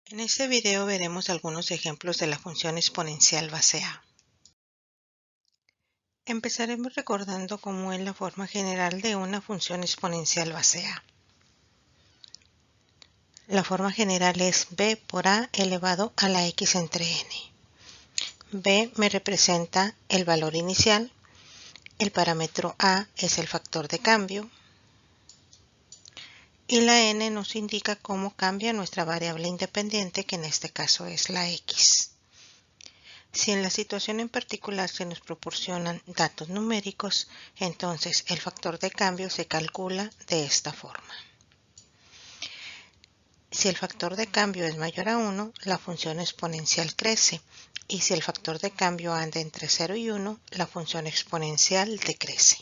En este video veremos algunos ejemplos de la función exponencial base A. Empezaremos recordando cómo es la forma general de una función exponencial base A. La forma general es b por a elevado a la x entre n. b me representa el valor inicial, el parámetro a es el factor de cambio y la n nos indica cómo cambia nuestra variable independiente, que en este caso es la x. Si en la situación en particular se nos proporcionan datos numéricos, entonces el factor de cambio se calcula de esta forma. Si el factor de cambio es mayor a 1, la función exponencial crece, y si el factor de cambio anda entre 0 y 1, la función exponencial decrece.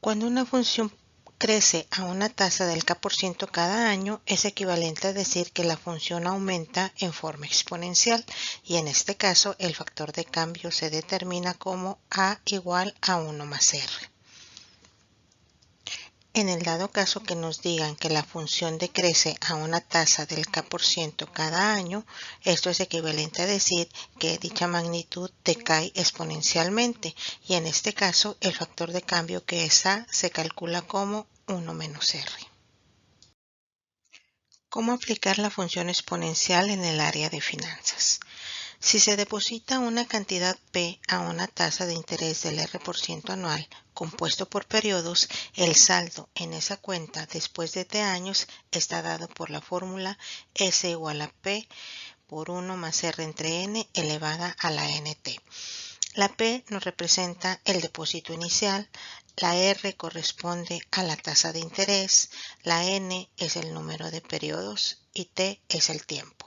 Cuando una función crece a una tasa del k% cada año, es equivalente a decir que la función aumenta en forma exponencial, y en este caso el factor de cambio se determina como a igual a 1 más r. En el dado caso que nos digan que la función decrece a una tasa del k% cada año, esto es equivalente a decir que dicha magnitud decae exponencialmente, y en este caso el factor de cambio, que es a, se calcula como 1 menos r. ¿Cómo aplicar la función exponencial en el área de finanzas? Si se deposita una cantidad P a una tasa de interés del R% anual compuesto por periodos, el saldo en esa cuenta después de T años está dado por la fórmula S igual a P por 1 más R entre N elevada a la NT. La P nos representa el depósito inicial, la R corresponde a la tasa de interés, la N es el número de periodos y T es el tiempo.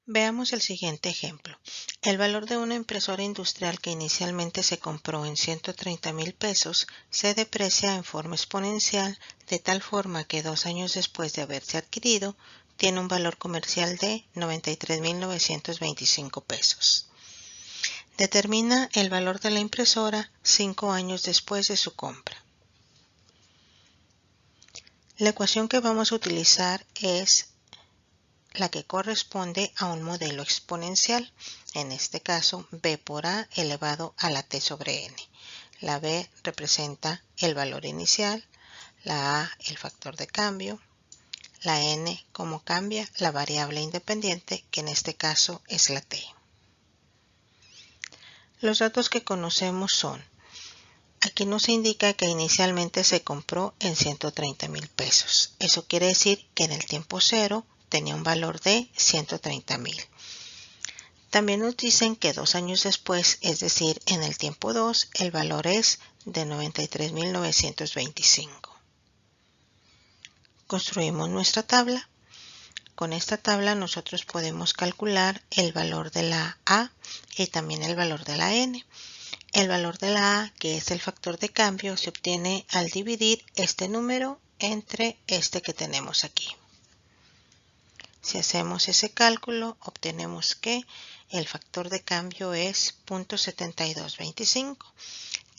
Veamos el siguiente ejemplo. El valor de una impresora industrial que inicialmente se compró en 130,000 pesos se deprecia en forma exponencial, de tal forma que 2 años después de haberse adquirido, tiene un valor comercial de 93,925 pesos. Determina el valor de la impresora 5 años después de su compra. La ecuación que vamos a utilizar es la que corresponde a un modelo exponencial, en este caso b por a elevado a la t sobre n. La b representa el valor inicial, la a el factor de cambio, la n como cambia la variable independiente, que en este caso es la t. Los datos que conocemos son: aquí nos indica que inicialmente se compró en 130,000 pesos. Eso quiere decir que en el tiempo cero tenía un valor de 130,000. También nos dicen que 2 años después, es decir, en el tiempo 2, el valor es de 93,925. Construimos nuestra tabla. Con esta tabla nosotros podemos calcular el valor de la A y también el valor de la N. El valor de la A, que es el factor de cambio, se obtiene al dividir este número entre este que tenemos aquí. Si hacemos ese cálculo, obtenemos que el factor de cambio es 0.7225.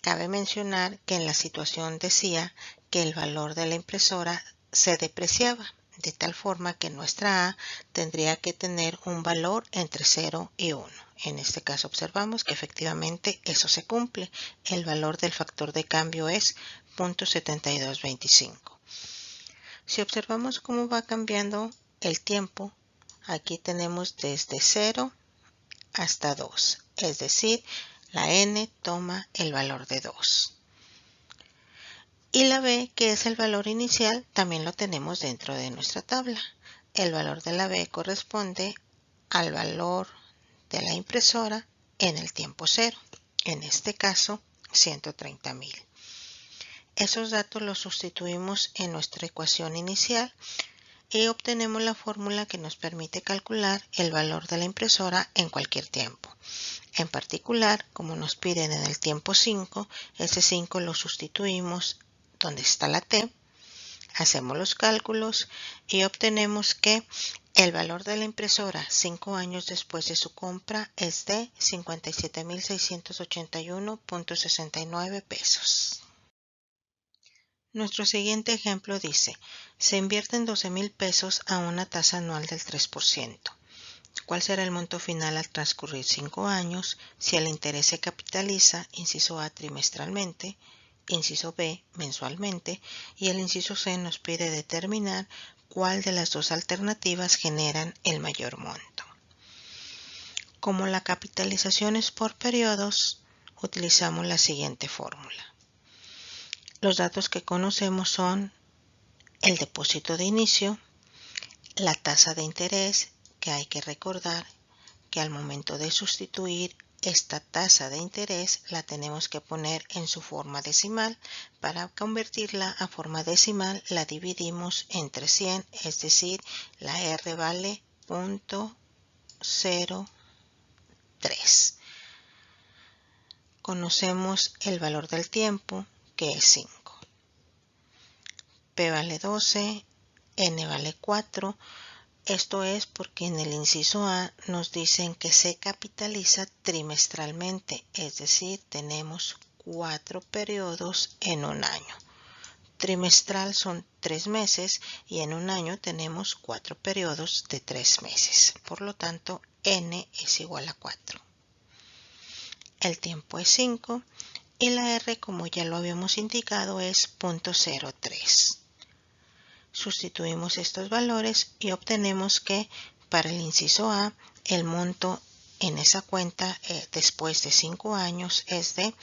Cabe mencionar que en la situación decía que el valor de la impresora se depreciaba, de tal forma que nuestra A tendría que tener un valor entre 0 y 1. En este caso observamos que efectivamente eso se cumple. El valor del factor de cambio es 0.7225. Si observamos cómo va cambiando el tiempo, aquí tenemos desde 0 hasta 2, es decir, la n toma el valor de 2. Y la b, que es el valor inicial, también lo tenemos dentro de nuestra tabla. El valor de la b corresponde al valor de la impresora en el tiempo cero, en este caso 130,000. Esos datos los sustituimos en nuestra ecuación inicial y obtenemos la fórmula que nos permite calcular el valor de la impresora en cualquier tiempo. En particular, como nos piden en el tiempo 5, ese 5 lo sustituimos donde está la t, hacemos los cálculos y obtenemos que el valor de la impresora 5 años después de su compra es de 57,681,69 pesos. Nuestro siguiente ejemplo dice, se invierten 12,000 pesos a una tasa anual del 3%. ¿Cuál será el monto final al transcurrir 5 años si el interés se capitaliza, inciso A, trimestralmente, inciso B, mensualmente, y el inciso C nos pide determinar cuál de las dos alternativas generan el mayor monto? Como la capitalización es por periodos, utilizamos la siguiente fórmula. Los datos que conocemos son el depósito de inicio, la tasa de interés, que hay que recordar que al momento de sustituir esta tasa de interés la tenemos que poner en su forma decimal. Para convertirla a forma decimal la dividimos entre 100, es decir, la R vale 0.03. Conocemos el valor del tiempo, que es 5. P vale 12, N vale 4. Esto es porque en el inciso A nos dicen que se capitaliza trimestralmente, es decir, tenemos 4 periodos en un año. Trimestral son 3 meses y en un año tenemos 4 periodos de 3 meses. Por lo tanto, N es igual a 4. El tiempo es 5 y la R, como ya lo habíamos indicado, es 0.03. Sustituimos estos valores y obtenemos que para el inciso A el monto en esa cuenta después de 5 años es de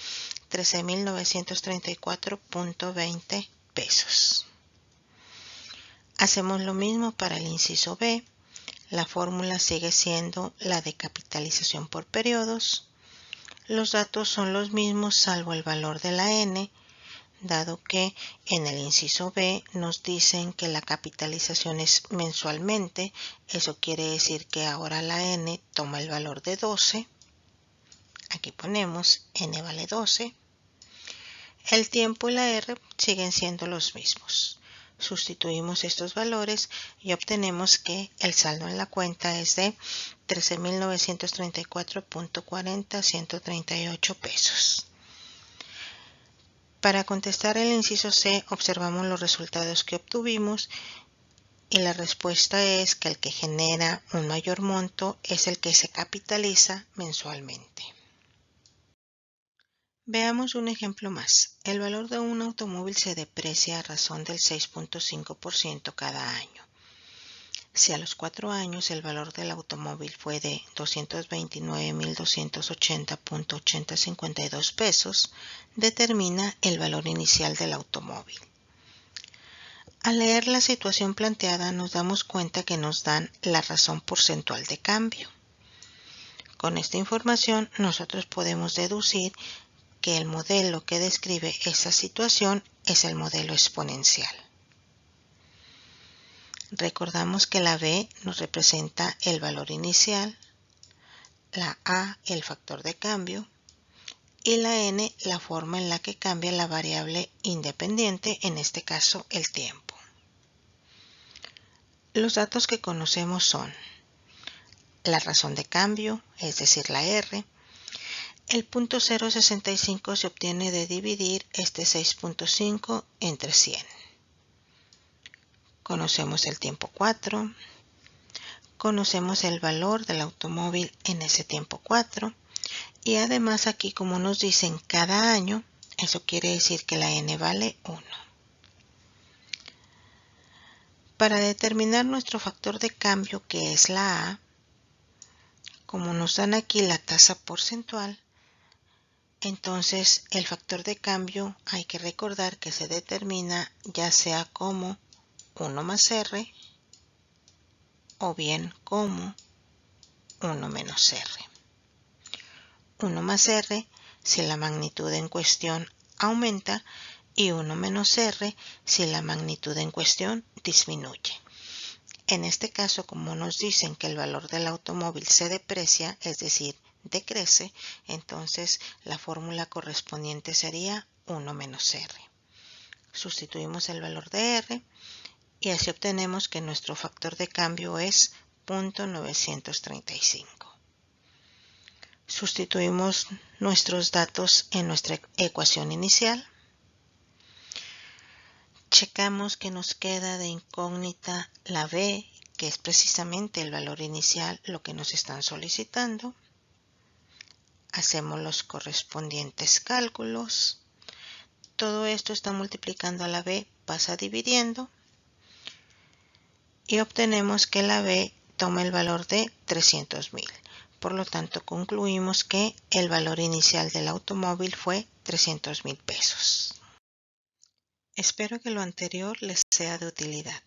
13,934.20 pesos. Hacemos lo mismo para el inciso B. La fórmula sigue siendo la de capitalización por periodos. Los datos son los mismos salvo el valor de la N, dado que en el inciso B nos dicen que la capitalización es mensualmente. Eso quiere decir que ahora la N toma el valor de 12. Aquí ponemos N vale 12. El tiempo y la R siguen siendo los mismos. Sustituimos estos valores y obtenemos que el saldo en la cuenta es de 13,934.40 pesos. Para contestar el inciso C, observamos los resultados que obtuvimos y la respuesta es que el que genera un mayor monto es el que se capitaliza mensualmente. Veamos un ejemplo más. El valor de un automóvil se deprecia a razón del 6.5% cada año. Si a los 4 años el valor del automóvil fue de 229,280.8052 pesos, determina el valor inicial del automóvil. Al leer la situación planteada nos damos cuenta que nos dan la razón porcentual de cambio. Con esta información nosotros podemos deducir que el modelo que describe esa situación es el modelo exponencial. Recordamos que la B nos representa el valor inicial, la A el factor de cambio y la N la forma en la que cambia la variable independiente, en este caso el tiempo. Los datos que conocemos son la razón de cambio, es decir, la R. El punto 0.65 se obtiene de dividir este 6.5 entre 100. Conocemos el tiempo 4. Conocemos el valor del automóvil en ese tiempo 4. Y además aquí, como nos dicen cada año, eso quiere decir que la N vale 1. Para determinar nuestro factor de cambio, que es la A, como nos dan aquí la tasa porcentual, entonces el factor de cambio hay que recordar que se determina ya sea como 1 más R o bien como 1 menos R. 1 más R si la magnitud en cuestión aumenta y 1 menos R si la magnitud en cuestión disminuye. En este caso, como nos dicen que el valor del automóvil se deprecia, es decir, decrece, entonces la fórmula correspondiente sería 1 menos R. Sustituimos el valor de R y así obtenemos que nuestro factor de cambio es 0.935. Sustituimos nuestros datos en nuestra ecuación inicial. Checamos que nos queda de incógnita la B, que es precisamente el valor inicial, lo que nos están solicitando. Hacemos los correspondientes cálculos. Todo esto está multiplicando a la B, pasa dividiendo y obtenemos que la B toma el valor de 300.000. Por lo tanto, concluimos que el valor inicial del automóvil fue 300.000 pesos. Espero que lo anterior les sea de utilidad.